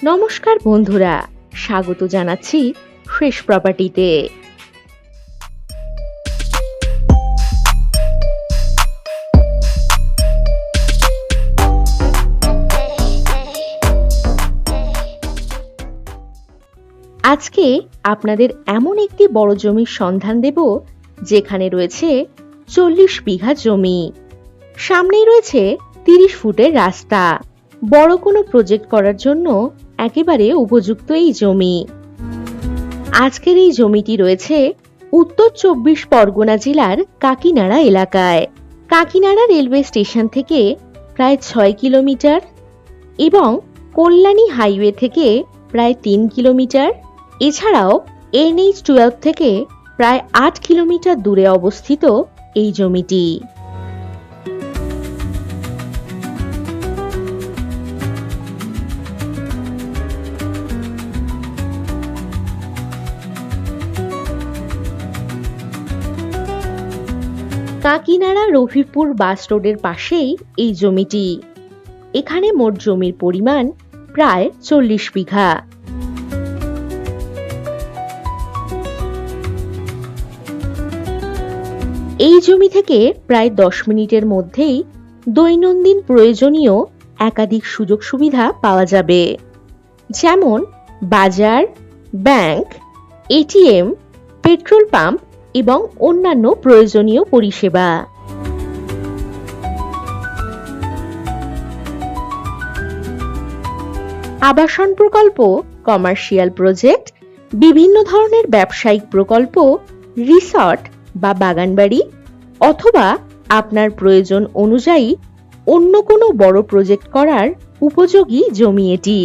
নমস্কার বন্ধুরা, স্বাগত জানাচ্ছি ফ্রেশ প্রপার্টিতে। আজকে আপনাদের এমন একটি বড় জমির সন্ধান দেব যেখানে রয়েছে 40 বিঘা জমি। সামনেই রয়েছে 30 ফুটের রাস্তা। বড় কোনো প্রজেক্ট করার জন্য একেবারে উপযুক্ত এই জমি। আজকের এই জমিটি রয়েছে উত্তর 24 পরগনা জেলার কাকিনাড়া এলাকায়। কাকিনাড়া রেলওয়ে স্টেশন থেকে প্রায় 6 কিলোমিটার এবং কল্যাণী হাইওয়ে থেকে প্রায় 3 কিলোমিটার, এছাড়াও NH-12 থেকে প্রায় 8 কিলোমিটার দূরে অবস্থিত এই জমিটি। কাকিনাড়া রফিপুর বাস রোডের পাশেই এই জমিটি। এখানে মোট জমির পরিমাণ প্রায় 40 বিঘা। এই জমি থেকে প্রায় 10 মিনিটের মধ্যেই দৈনন্দিন প্রয়োজনীয় একাধিক সুযোগ সুবিধা পাওয়া যাবে, যেমন বাজার, ব্যাংক, ATM, পেট্রোল পাম্প এবং অন্যান্য প্রয়োজনীয় পরিষেবা। আবাসন প্রকল্প, কমার্শিয়াল প্রজেক্ট, বিভিন্ন ধরনের ব্যবসায়িক প্রকল্প, রিসর্ট বা বাগানবাড়ি অথবা আপনার প্রয়োজন অনুযায়ী অন্য কোনো বড় প্রজেক্ট করার উপযোগী জমি এটি।